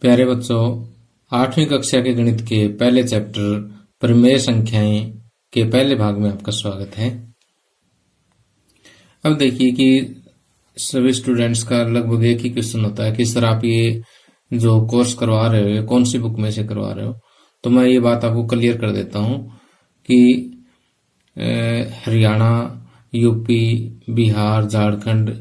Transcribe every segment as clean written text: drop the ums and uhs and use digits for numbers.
प्यारे बच्चों, 8वीं कक्षा के गणित के पहले चैप्टर प्रमेय संख्याएं के पहले भाग में आपका स्वागत है। अब देखिए कि सभी स्टूडेंट्स का लगभग एक ही क्वेश्चन होता है कि सर आप ये जो कोर्स करवा रहे हो ये कौन सी बुक में से करवा रहे हो। तो मैं ये बात आपको क्लियर कर देता हूँ कि हरियाणा, यूपी, बिहार, झारखंड,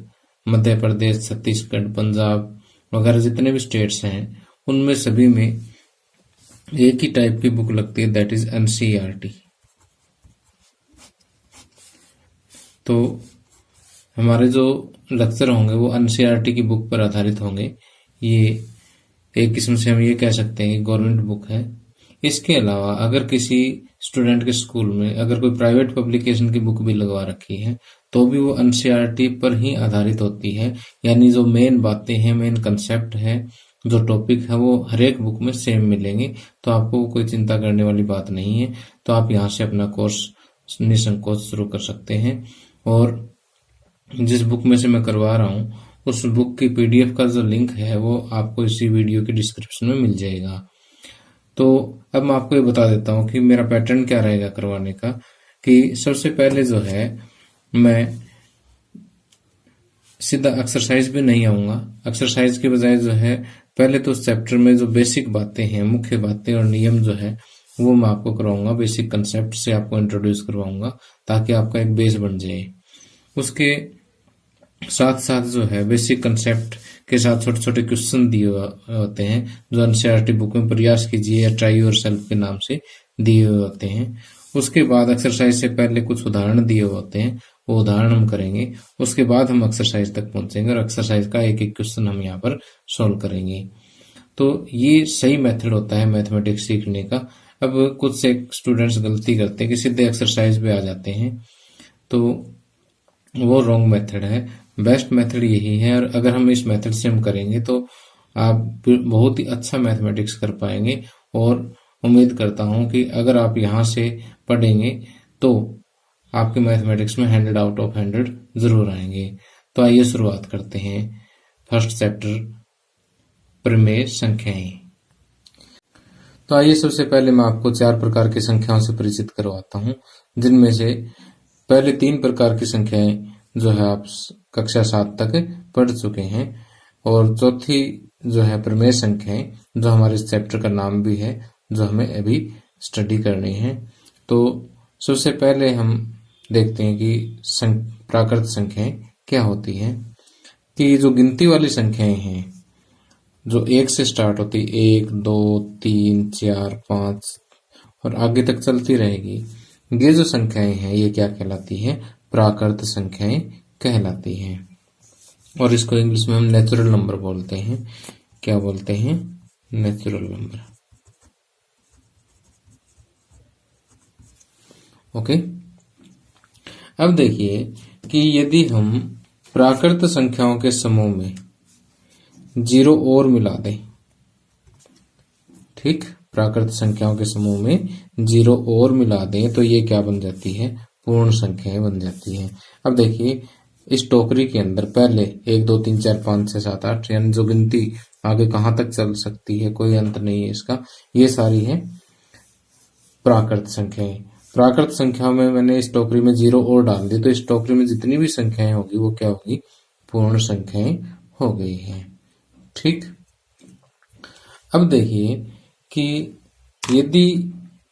मध्य प्रदेश, छत्तीसगढ़, पंजाब वगैरह जितने भी स्टेट्स हैं उनमें सभी में एक ही टाइप की बुक लगती है, दैट इज एनसीईआरटी। तो हमारे जो लेक्चर होंगे वो एनसीईआरटी की बुक पर आधारित होंगे। ये एक किस्म से हम ये कह सकते हैं कि गवर्नमेंट बुक है। इसके अलावा अगर किसी स्टूडेंट के स्कूल में अगर कोई प्राइवेट पब्लिकेशन की बुक भी लगवा रखी है तो भी वो एनसीईआरटी पर ही आधारित होती है, यानी जो मेन बातें हैं, मेन कंसेप्ट है, जो टॉपिक है वो हर एक बुक में सेम मिलेंगे। तो आपको कोई चिंता करने वाली बात नहीं है। तो आप यहाँ से अपना कोर्स निसंकोच शुरू कर सकते हैं। और जिस बुक में से मैं करवा रहा हूँ उस बुक की पीडीएफ का जो लिंक है वो आपको इसी वीडियो के डिस्क्रिप्शन में मिल जाएगा। तो अब मैं आपको ये बता देता हूँ कि मेरा पैटर्न क्या रहेगा करवाने का। कि सबसे पहले जो है मैं सीधा एक्सरसाइज भी नहीं आऊंगा। एक्सरसाइज के बजाय जो है पहले तो चैप्टर में जो बेसिक बातें हैं, मुख्य बातें और नियम जो है वो मैं आपको करवाऊंगा। बेसिक कंसेप्ट से आपको इंट्रोड्यूस करवाऊंगा ताकि आपका एक बेस बन जाए। उसके साथ साथ जो है बेसिक कंसेप्ट के साथ छोटे छोटे क्वेश्चन दिए होते हैं जो एनसीईआरटी बुक में प्रयास कीजिए या ट्राई योरसेल्फ के नाम से दिए हुए होते हैं। उसके बाद एक्सरसाइज से पहले कुछ उदाहरण दिए होते हैं, वो उदाहरण हम करेंगे। उसके बाद हम एक्सरसाइज तक पहुंचेंगे और एक्सरसाइज का एक एक क्वेश्चन हम यहाँ पर सॉल्व करेंगे। तो ये सही मेथड होता है मैथमेटिक्स सीखने का। अब कुछ से स्टूडेंट्स गलती करते हैं कि सीधे एक्सरसाइज पे आ जाते हैं, तो वो रॉन्ग मेथड है। बेस्ट मेथड यही है और अगर हम इस मेथड से हम करेंगे तो आप बहुत ही अच्छा मैथमेटिक्स कर पाएंगे। और उम्मीद करता हूं कि अगर आप यहाँ से पढ़ेंगे तो आपके मैथमेटिक्स में 100 आउट ऑफ 100 जरूर आएंगे। तो आइए शुरुआत करते हैं फर्स्ट चैप्टर प्रमेय संख्याएं। तो आइए सबसे पहले मैं आपको 4 प्रकार की संख्याओं से परिचित करवाता हूं, जिनमें से पहले 3 प्रकार की संख्याएं जो है आप कक्षा 7 तक पढ़ चुके हैं और चौथी जो है प्रमेय संख्याएं जो हमारे इस चैप्टर का नाम भी है, जो हमें अभी स्टडी करनी है। तो सबसे पहले हम देखते हैं कि प्राकृत संख्याएं क्या होती हैं। कि जो गिनती वाली संख्याएं हैं जो 1 से स्टार्ट होती, 1, 2, 3, 4, 5 और आगे तक चलती रहेगी, ये जो संख्याएं हैं ये क्या कहलाती हैं? प्राकृत संख्याएं कहलाती हैं। और इसको इंग्लिश में हम नेचुरल नंबर बोलते हैं। क्या बोलते हैं? Natural number. ओके। अब देखिए कि यदि हम प्राकृत संख्याओं के समूह में 0 और मिला दें, ठीक, प्राकृत संख्याओं के समूह में 0 और मिला दें तो ये क्या बन जाती है? पूर्ण संख्याएं बन जाती हैं। अब देखिए इस टोकरी के अंदर पहले 1, 2, 3, 4, 5, 6, 7, 8 यानी जो गिनती आगे कहां तक चल सकती है, कोई अंत नहीं है इसका, ये सारी है प्राकृत संख्याएं। प्राकृत संख्याओं में मैंने इस टोकरी में 0 और डाल दी तो इस टोकरी में जितनी भी संख्याएं होगी वो क्या होगी? पूर्ण संख्याएं हो गई हैं। ठीक। अब देखिए कि यदि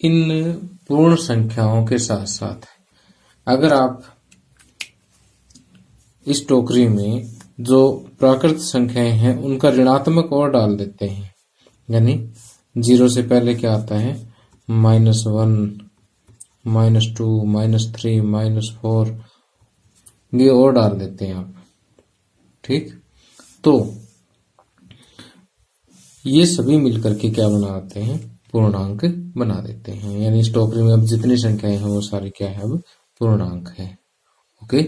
इन पूर्ण संख्याओं के साथ साथ अगर आप इस टोकरी में जो प्राकृत संख्याएं हैं उनका ऋणात्मक और डाल देते हैं, यानी 0 से पहले क्या आता है? -1, -2, -3, -4, ये और डाल देते हैं आप। ठीक। तो ये सभी मिलकर के क्या बना देते हैं? पूर्णांक बना देते हैं। यानी इस टोकरी में अब जितनी संख्याएं हैं वो सारी क्या है? अब पूर्णांक है। ओके।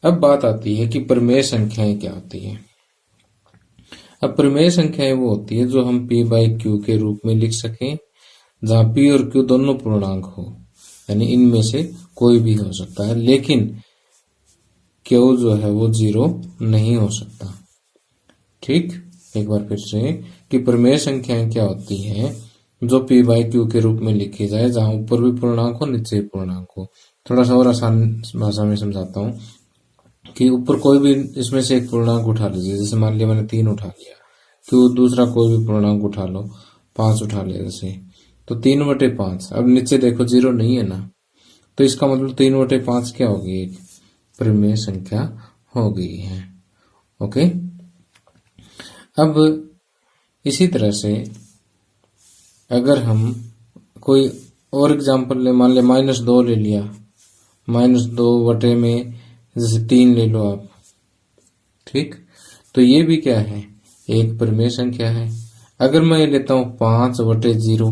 अब बात आती है कि प्रमेय संख्याएं क्या होती हैं। अब प्रमेय संख्याएं वो होती है जो हम p/q के रूप में लिख सकें, जहां p और q दोनों पूर्णांक हो, यानी इनमें से कोई भी हो सकता है, लेकिन q जो है वो 0 नहीं हो सकता। ठीक। एक बार फिर से कि प्रमेय संख्याएं क्या होती हैं जो पी बाई क्यू के रूप में लिखी जाए, जहां ऊपर भी पूर्णांक हो नीचे भी पूर्णांक हो। थोड़ा सा और आसान भाषा में समझाता हूँ कि ऊपर कोई भी इसमें से एक पूर्णांक उठा लीजिए, जैसे मान लिया मैंने 3 उठा लिया, क्यू दूसरा कोई भी पूर्णांक उठा लो, 5 उठा लिया जैसे, तो 3/5। अब नीचे देखो 0 नहीं है ना, तो इसका मतलब 3/5 क्या होगी, एक प्रमेय संख्या हो गई है। ओके। अब इसी तरह से अगर हम कोई और एग्जांपल ले, मान ले -2 ले लिया, -2 में जैसे 3 ले लो आप, ठीक, तो ये भी क्या है, एक प्रमेय संख्या है। अगर मैं लेता हूं 5/0,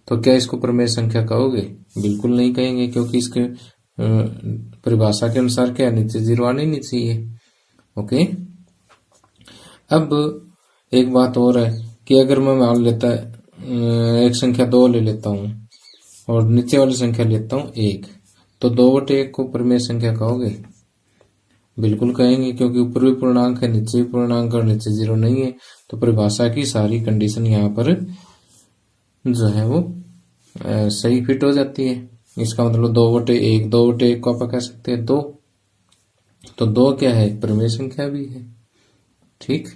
तो क्या इसको प्रमेय संख्या कहोगे? बिल्कुल नहीं कहेंगे, क्योंकि इसके परिभाषा के अनुसार क्या नीचे 0 आने नहीं चाहिए। ओके। अब एक बात और है कि अगर मैं मान लेता एक संख्या 2 ले लेता हूं और नीचे वाली संख्या लेता हूं 1, तो 2/1 को प्रमेय संख्या कहोगे? बिल्कुल कहेंगे, क्योंकि ऊपर भी पूर्णांक है, नीचे भी पूर्णांक और नीचे 0 नहीं है। तो परिभाषा की सारी कंडीशन यहाँ पर जो है वो सही फिट हो जाती है। इसका मतलब 2/1, 2/1 को आप कह सकते हैं 2, तो 2 क्या है, प्रमेय संख्या भी है। ठीक,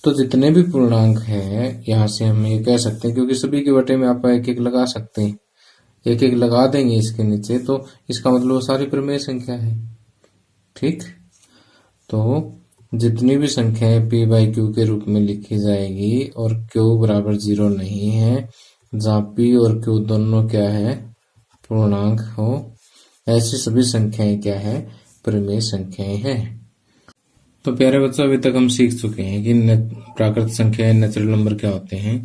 तो जितने भी पूर्णांक हैं यहां से हम ये कह सकते हैं, क्योंकि सभी के बटे में आप एक एक लगा सकते हैं, एक एक लगा देंगे इसके नीचे, तो इसका मतलब वो सारी प्रमेय संख्या है। ठीक, तो जितनी भी संख्याएं p बाई क्यू के रूप में लिखी जाएगी और q बराबर 0 नहीं है, जहां p और q दोनों क्या है, पूर्णांक हो, ऐसी सभी संख्याएं क्या है, प्रमेय संख्याएं हैं। तो प्यारे बच्चों, अभी तक हम सीख चुके हैं कि प्राकृत संख्याएं, नेचुरल नंबर क्या होते हैं,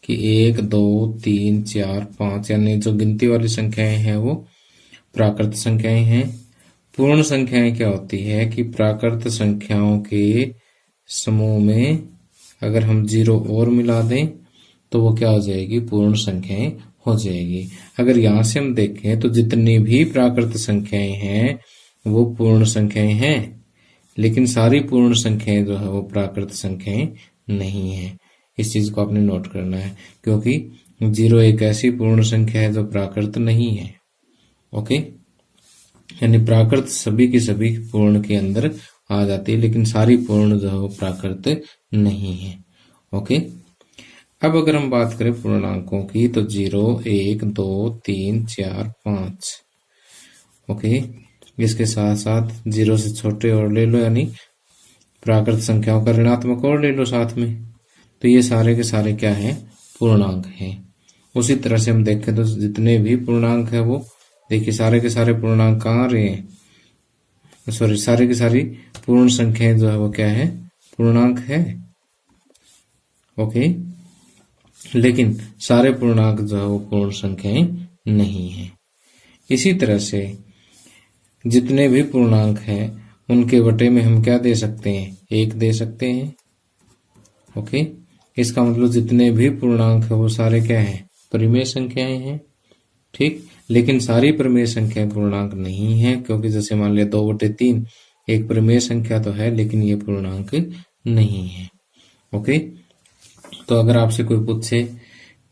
कि 1, 2, 3, 4, 5 यानी जो गिनती वाली संख्याएं हैं वो प्राकृत संख्याएं हैं। पूर्ण संख्याएं क्या होती है कि प्राकृत संख्याओं के समूह में अगर हम 0 और मिला दें तो वो क्या हो जाएगी, पूर्ण संख्याएं हो जाएगी। अगर यहां से हम देखें तो जितनी भी प्राकृत संख्याएं हैं वो पूर्ण संख्याएं हैं, लेकिन सारी पूर्ण संख्याएं जो है वो प्राकृत संख्याएं नहीं है। इस चीज को आपने नोट करना है, क्योंकि 0 एक ऐसी पूर्ण संख्या है जो प्राकृत नहीं है। ओके, यानी प्राकृत सभी की सभी पूर्ण के अंदर आ जाती है, लेकिन सारी पूर्ण जो है वो प्राकृत नहीं है। ओके, अब अगर हम बात करें पूर्णांकों की तो 0, 1, 2, 3, 4, 5। ओके, इसके साथ साथ 0 से छोटे और ले लो, यानी प्राकृत संख्याओं का ऋणात्मक और ले लो साथ में, तो ये सारे के सारे क्या है, पूर्णांक हैं। उसी तरह से हम देखें तो जितने भी पूर्णांक है वो देखिए, सारे के सारे पूर्णांक कहाँ आ रहे हैं, सॉरी, सारी की सारी पूर्ण संख्याएं जो है वो क्या है, पूर्णांक है। ओके, लेकिन सारे पूर्णांक जो है वो पूर्ण संख्याएं नहीं है। इसी तरह से जितने भी पूर्णांक हैं उनके बटे में हम क्या दे सकते हैं, 1 दे सकते हैं। ओके, इसका मतलब जितने भी पूर्णांक है वो सारे क्या है, परिमेय संख्याएं हैं। ठीक, लेकिन सारी प्रमेय संख्याएं पूर्णांक नहीं है, क्योंकि जैसे मान लिया 2/3 एक प्रमेय संख्या तो है, लेकिन ये पूर्णांक नहीं है। ओके, तो अगर आपसे कोई पूछे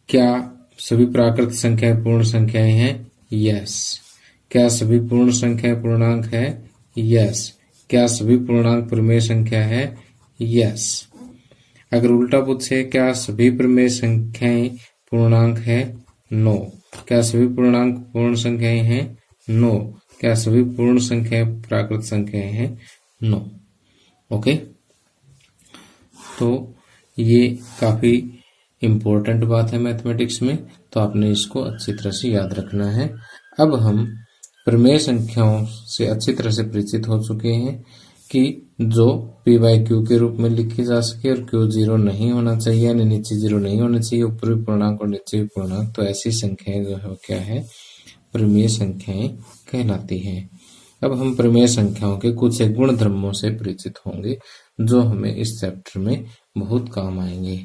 क्या सभी प्राकृत संख्याएं पूर्ण संख्याएं हैं, यस। क्या सभी पूर्ण संख्याएं पूर्णांक है, यस। क्या सभी पूर्णांक प्रमेय संख्या है, यस। अगर उल्टा पूछे क्या सभी प्रमेय संख्याएं पूर्णांक है, नो। क्या सभी पूर्णांक पूर्ण संख्याएं हैं, नो। क्या सभी पूर्ण संख्याएं प्राकृत संख्याएं हैं, नो। ओके, तो ये काफी इम्पोर्टेंट बात है मैथमेटिक्स में, तो आपने इसको अच्छी तरह से याद रखना है। अब हम प्रमेय संख्याओं से अच्छी तरह से परिचित हो चुके हैं कि जो p बाई क्यू के रूप में लिखी जा सके और q 0 नहीं होना चाहिए, यानी नीचे 0 नहीं होना चाहिए, ऊपर भी पूर्णांक और नीचे भी पूर्णांक, तो ऐसी संख्याएं जो है क्या है, प्रमेय संख्याएं कहलाती हैं। अब हम प्रमेय संख्याओं के कुछ एक गुण धर्मों से परिचित होंगे जो हमें इस चैप्टर में बहुत काम आएंगे।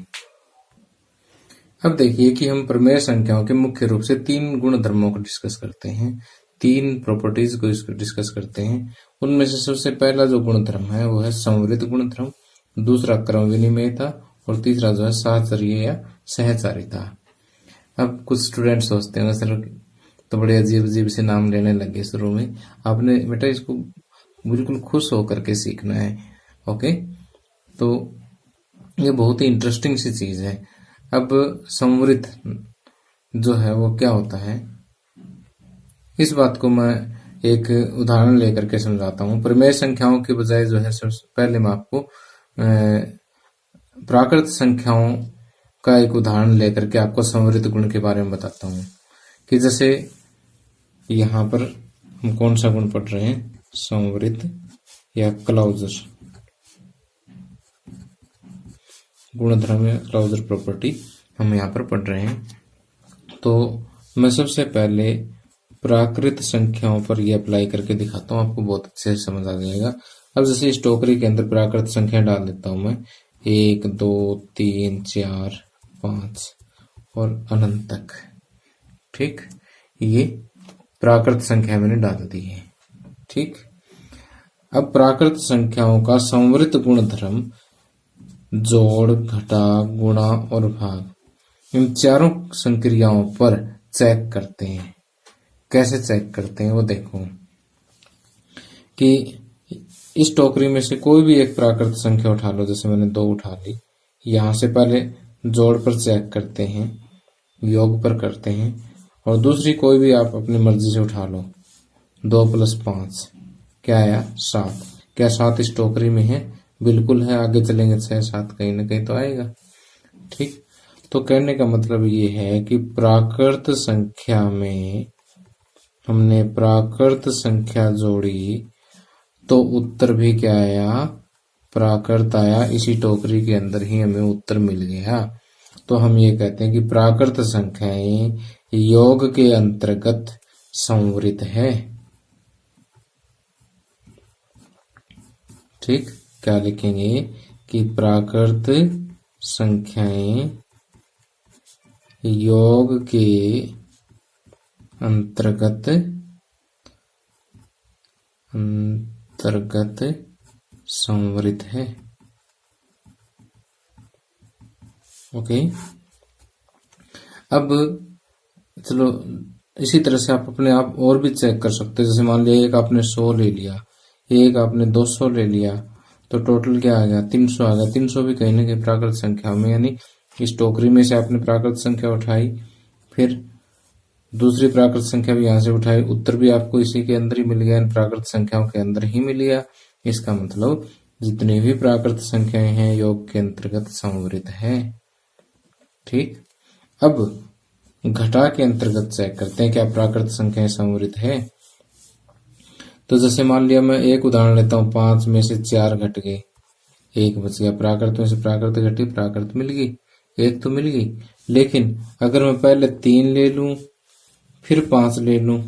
अब देखिए कि हम प्रमेय संख्याओं के मुख्य रूप से 3 गुण धर्मों को डिस्कस करते हैं, 3 प्रॉपर्टीज को इसको डिस्कस करते हैं। उनमें से सबसे पहला जो गुण धर्म है वो है संवृत गुण धर्म, दूसरा क्रम विनिमयता और तीसरा जो है साहचर्य या सहचारिता। अब कुछ स्टूडेंट सोचते हैं सर तो बड़े अजीब अजीब से नाम लेने लगे शुरू में, आपने बेटा इसको बिल्कुल खुश होकर के सीखना है। ओके, तो ये बहुत ही इंटरेस्टिंग सी चीज है। अब संवृत जो है वो क्या होता है, इस बात को मैं एक उदाहरण लेकर के समझाता हूँ। परिमेय संख्याओं के बजाय जो है सबसे पहले मैं आपको प्राकृत संख्याओं का एक उदाहरण लेकर के आपको संवृत गुण के बारे में बताता हूँ। कि जैसे यहाँ पर हम कौन सा गुण पढ़ रहे हैं, संवृत या क्लाउजर गुणधर्म या क्लाउजर प्रॉपर्टी हम यहाँ पर पढ़ रहे हैं। तो मैं सबसे पहले प्राकृत संख्याओं पर ये अप्लाई करके दिखाता हूँ, आपको बहुत अच्छे से समझ आ जाएगा। अब जैसे इस टोकरी के अंदर प्राकृत संख्या डाल देता हूं मैं, 1 2 3 4 5 और अनंत तक। ठीक, ये प्राकृत संख्या मैंने डाल दी है। ठीक, अब प्राकृत संख्याओं का संवृत गुणधर्म जोड़, घटा, गुणा और भाग, इन चारों संक्रियाओं पर चेक करते हैं। कैसे चेक करते हैं वो देखो कि इस टोकरी में से कोई भी एक प्राकृत संख्या उठा लो, जैसे मैंने 2 उठा ली, यहां से पहले जोड़ पर चेक करते हैं, योग पर करते हैं, और दूसरी कोई भी आप अपनी मर्जी से उठा लो, 2 + 5 क्या आया, 7। क्या 7 इस टोकरी में है? बिल्कुल है, आगे चलेंगे 6 7 कहीं ना कहीं तो आएगा। ठीक, तो कहने का मतलब ये है कि प्राकृत संख्या में हमने प्राकृत संख्या जोड़ी तो उत्तर भी क्या आया, प्राकृत आया। इसी टोकरी के अंदर ही हमें उत्तर मिल गया। तो हम ये कहते हैं कि प्राकृत संख्याएं योग के अंतर्गत संवृत है। ठीक, क्या लिखेंगे कि प्राकृत संख्याएं योग के अंतर्गत संवृत है। ओके, अब चलो इसी तरह से आप अपने आप और भी चेक कर सकते हैं। जैसे मान लिया एक आपने 100 ले लिया, एक आपने 200 ले लिया, तो टोटल क्या आ गया, 300 आ गया। 300 भी कहीं ना कहीं प्राकृत संख्या में, यानी इस टोकरी में से आपने प्राकृत संख्या उठाई, फिर दूसरी प्राकृत संख्या भी यहां से उठाई, उत्तर भी आपको इसी के अंदर ही मिल गया, प्राकृत संख्याओं के अंदर ही मिल गया। इसका मतलब जितनी भी प्राकृत संख्याएं हैं योग के अंतर्गत संवृत है। ठीक, अब घटा के अंतर्गत चेक करते हैं क्या प्राकृत संख्याएं संवृत है। तो जैसे मान लिया मैं एक उदाहरण लेता हूं, 5 में से 4 घट गए, 1 बच गया। प्राकृत में से प्राकृत घटी, प्राकृत मिल गई, 1 तो मिल गई। लेकिन अगर मैं पहले 3 ले लूं फिर 5 ले लूं,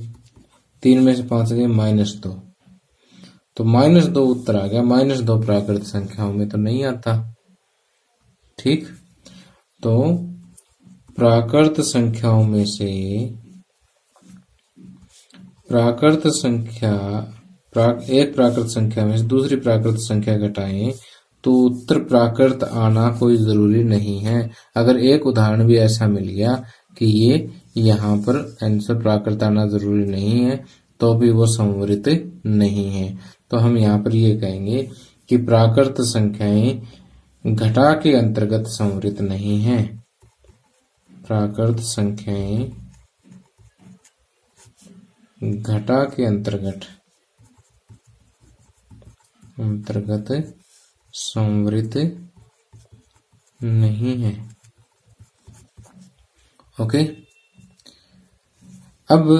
3 में से 5 गए -2, तो -2 उत्तर आ गया। -2 प्राकृत संख्याओं में तो नहीं आता। ठीक, तो प्राकृत संख्याओं में से प्राकृत संख्या एक प्राकृत संख्या में से दूसरी प्राकृत संख्या घटाएं तो उत्तर प्राकृत आना कोई जरूरी नहीं है। अगर एक उदाहरण भी ऐसा मिल गया कि ये यहाँ पर आंसर प्राकृत आना जरूरी नहीं है, तो भी वो संवृत नहीं है। तो हम यहाँ पर ये कहेंगे कि प्राकृत संख्याएं घटा के अंतर्गत संवृत नहीं है। प्राकृत संख्याएं घटा के अंतर्गत संवृत नहीं है। ओके, अब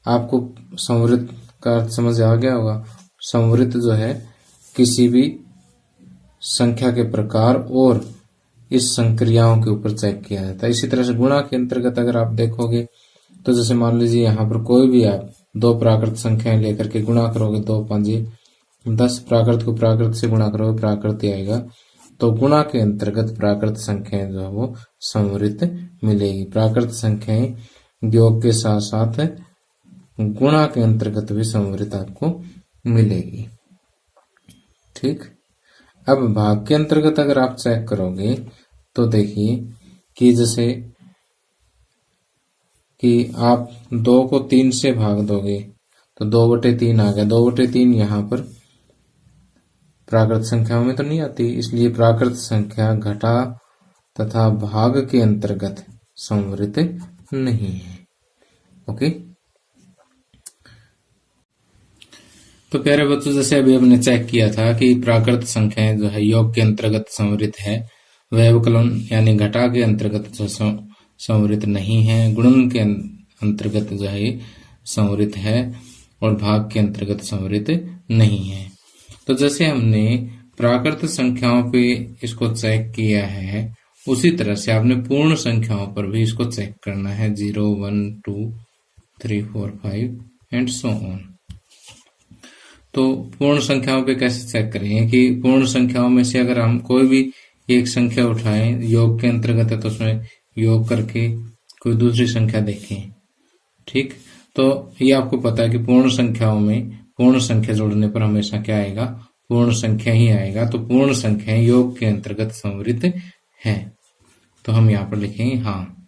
आपको संवृत का अर्थ समझ आ गया होगा। संवृत जो है किसी भी संख्या के प्रकार और इस संक्रियाओं के ऊपर चेक किया जाता है। इसी तरह से गुणा के अंतर्गत अगर आप देखोगे तो जैसे मान लीजिए यहाँ पर कोई भी आप 2 प्राकृत संख्याएं लेकर के गुणा करोगे, 2 5 10, प्राकृत को प्राकृत से गुणा करोगे, प्राकृत आएगा। तो गुणा के अंतर्गत प्राकृत संख्याएं जो है वो संवृत मिलेगी। प्राकृत संख्याएं योग के साथ साथ गुणा के अंतर्गत भी संवृत आपको मिलेगी। ठीक, अब भाग के अंतर्गत अगर आप चेक करोगे तो देखिए कि जैसे कि आप 2 को 3 से भाग दोगे तो 2/3 आ गया। 2/3 यहाँ पर प्राकृत संख्याओं में तो नहीं आती, इसलिए प्राकृत संख्या घटा तथा भाग के अंतर्गत संवृत नहीं है। ओके, तो प्यारे बच्चों, जैसे अभी हमने चेक किया था कि प्राकृत संख्याएं जो है योग के अंतर्गत संवृत है, व्यवकलन यानी घटा के अंतर्गत जो संवृत नहीं है, गुणन के अंतर्गत जो है संवृत है और भाग के अंतर्गत संवृत नहीं है। तो जैसे हमने प्राकृत संख्याओं पे इसको चेक किया है, उसी तरह से आपने पूर्ण संख्याओं पर भी इसको चेक करना है। 0, 1, 2, 3, 4, 5 एंड सो ऑन। तो पूर्ण संख्याओं पे कैसे चेक करेंगे कि पूर्ण संख्याओं में से अगर हम कोई भी एक संख्या उठाएं, योग के अंतर्गत है तो उसमें योग करके कोई दूसरी संख्या देखें। ठीक, तो ये आपको पता है कि पूर्ण संख्याओं में पूर्ण संख्या जोड़ने पर हमेशा क्या आएगा, पूर्ण संख्या ही आएगा। तो पूर्ण संख्या योग के अंतर्गत संवृत है, तो हम यहाँ पर लिखेंगे हाँ।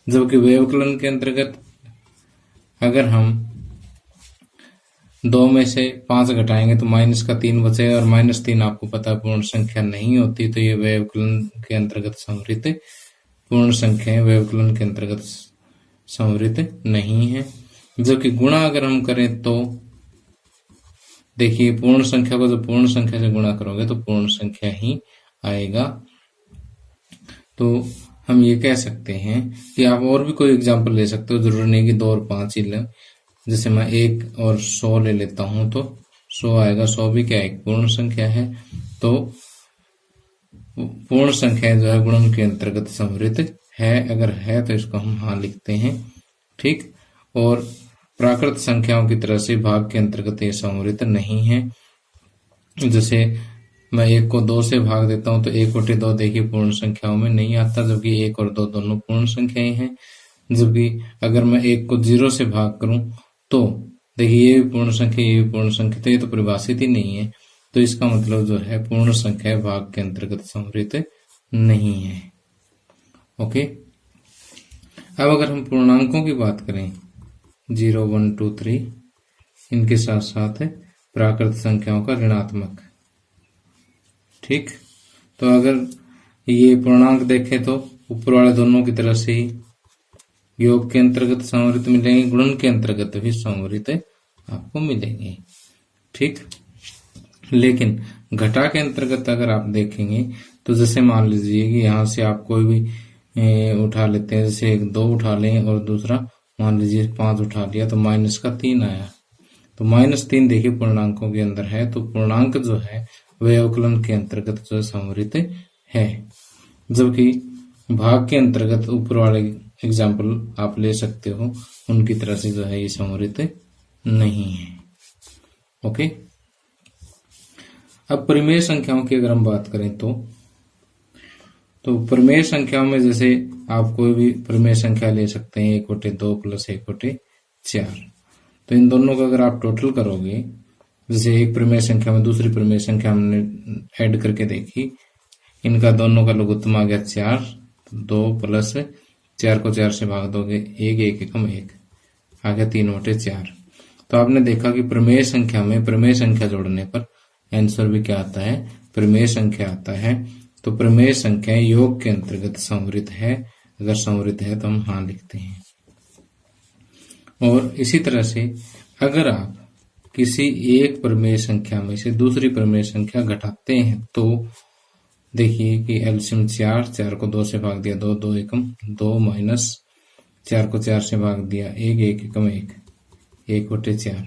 जबकि व्यवकलन के अंतर्गत अगर हम 2 में से 5 घटाएंगे तो -3 बचेगा और -3 आपको पता है पूर्ण संख्या नहीं होती, तो ये व्यवकलन के अंतर्गत संवृत पूर्ण संख्या व्यवकलन के अंतर्गत संवृत नहीं है। जबकि गुणा अगर हम करें तो देखिए पूर्ण संख्या को जब पूर्ण संख्या से गुणा करोगे तो पूर्ण संख्या ही आएगा। तो हम ये कह सकते हैं कि आप और भी कोई एग्जांपल ले सकते हो, जरूरी नहीं कि 2 और 5 ही लें। जैसे मैं 1 और 100 ले लेता हूं तो 100 आएगा। 100 भी क्या एक पूर्ण संख्या है। तो पूर्ण संख्या जो है गुणन के अंतर्गत संवृत है। अगर है तो इसको हम हाँ लिखते हैं। ठीक, और प्राकृत संख्याओं की तरह से भाग के अंतर्गत ये संवृत नहीं है। जैसे मैं 1 को 2 से भाग देता हूं तो 1/2 देखिए पूर्ण संख्याओं में नहीं आता, जबकि 1 और 2 दोनों पूर्ण संख्याएं हैं। जबकि अगर मैं 1 को 0 से भाग करूं तो देखिए ये भी पूर्ण संख्या, ये भी पूर्ण संख्या, तो ये तो परिभाषित ही नहीं है। तो इसका मतलब जो है पूर्ण संख्या भाग के अंतर्गत संवृत नहीं है। ओके, अब अगर हम पूर्णांकों की बात करें 0, 1, 2, 3, इनके साथ साथ प्राकृत संख्याओं का ऋणात्मक। ठीक, तो अगर ये पूर्णांक देखें तो ऊपर वाले दोनों की तरफ से ही योग के अंतर्गत संवृत मिलेंगे, गुणन के अंतर्गत भी संवृत आपको मिलेंगे। ठीक, लेकिन घटा के अंतर्गत अगर आप देखेंगे तो जैसे मान लीजिए कि यहाँ से आप कोई भी उठा लेते हैं, जैसे 2 उठा लें और दूसरा मान लीजिए 5 उठा लिया तो -3 आया। तो -3 देखिए पूर्णांकों के अंदर है, तो पूर्णांक जो है व्यवकलन के अंतर्गत जो संवृत है। जबकि भाग के अंतर्गत ऊपर वाले एग्जाम्पल आप ले सकते हो, उनकी तरह से जो है ये संवृत नहीं है। ओके, अब परिमेय संख्याओं की अगर हम बात करें तो परिमेय संख्याओं में जैसे आप कोई भी परिमेय संख्या ले सकते हैं 1/2 + 1/4। तो इन दोनों का अगर आप टोटल करोगे, जैसे एक परिमेय संख्या में दूसरी परिमेय संख्या हमने ऐड करके देखी, इनका दोनों का लघुत्तम आ गया 4। 2 + 4 को 4 से भाग दोगे 1, 1 एकम 1 आ गया 3/4। तो आपने देखा कि परिमेय संख्या में परिमेय संख्या जोड़ने पर आंसर भी क्या आता है, परिमेय संख्या आता है। तो परिमेय संख्या योग के अंतर्गत संवृत है। अगर संवृत है तो हम हाँ लिखते हैं। और इसी तरह से अगर आप किसी एक परिमेय संख्या में से दूसरी परिमेय संख्या घटाते हैं तो देखिए कि एलसीएम 4 को 2 से भाग दिया 2, 2 एकम 2 माइनस 4 को 4 से भाग दिया 1, 1 एकम 1, 1/4।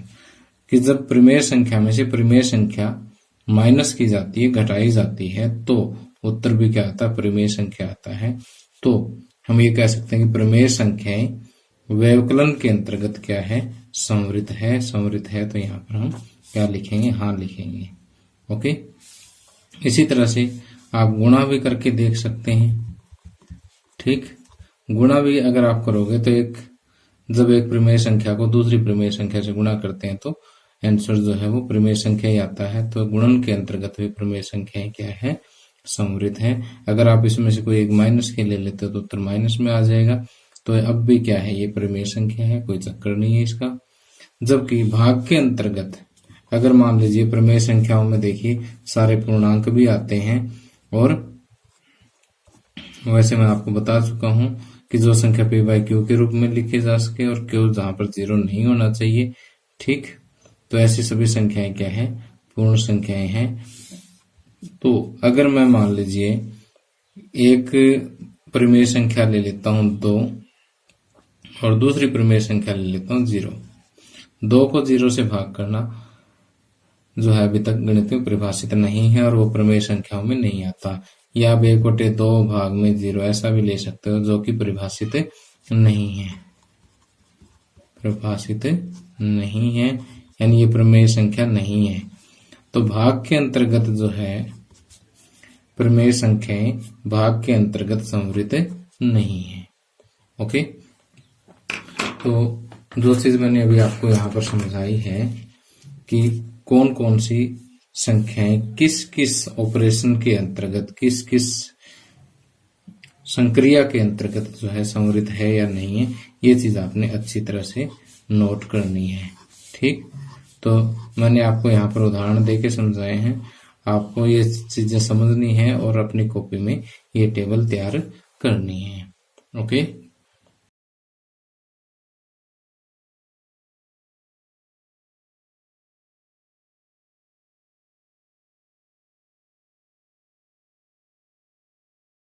कि जब परिमेय संख्या में से परिमेय संख्या माइनस की जाती है, घटाई जाती है, तो उत्तर भी क्या आता है, परिमेय संख्या आता है। तो हम ये कह सकते हैं कि परिमेय संख्याएं व्यवकलन के अंतर्गत क्या है, संवृत है। संवृत है तो यहाँ पर हम क्या लिखेंगे, हाँ लिखेंगे। ओके, इसी तरह से आप गुणा भी करके देख सकते हैं। ठीक, गुणा भी अगर आप करोगे तो जब एक परिमेय संख्या को दूसरी परिमेय संख्या से गुणा करते हैं तो आंसर जो है वो प्रमेय संख्या ही आता है। तो गुणन के अंतर्गत भी प्रमेय संख्याएं क्या है, संवृत है। अगर आप इसमें से कोई एक माइनस के ले लेते हो तो उत्तर माइनस में आ जाएगा। तो अब भी क्या है, ये प्रमेय संख्या है, कोई चक्कर नहीं है इसका। जबकि भाग के अंतर्गत अगर मान लीजिए प्रमेय संख्याओं में देखिए सारे पूर्णांक भी आते हैं, और वैसे मैं आपको बता चुका हूं कि जो संख्या p बाई क्यू के रूप में लिखी जा सके और क्यू जहां पर 0 नहीं होना चाहिए, ठीक। तो ऐसी सभी संख्याएं क्या है, पूर्ण संख्याएं हैं। तो अगर मैं मान लीजिए एक प्रमेय संख्या ले लेता हूं 2 और दूसरी प्रमेय संख्या ले लेता हूं 0, 2 को 0 से भाग करना जो है अभी तक गणित में परिभाषित नहीं है और वो प्रमेय संख्याओं में नहीं आता। या आप 1/2 भाग में 0 ऐसा भी ले सकते हो, जो कि परिभाषित नहीं है, परिभाषित नहीं है, यानी ये प्रमेय संख्या नहीं है। तो भाग के अंतर्गत जो है प्रमेय संख्याएं भाग के अंतर्गत संवृत नहीं है। ओके, तो जो चीज मैंने अभी आपको यहाँ पर समझाई है कि कौन कौन सी संख्याएं किस किस ऑपरेशन के अंतर्गत, किस किस संक्रिया के अंतर्गत जो है संवृत है या नहीं है, ये चीज आपने अच्छी तरह से नोट करनी है, ठीक। तो मैंने आपको यहाँ पर उदाहरण देके समझाए हैं, आपको ये चीजें समझनी है और अपनी कॉपी में ये टेबल तैयार करनी है। ओके।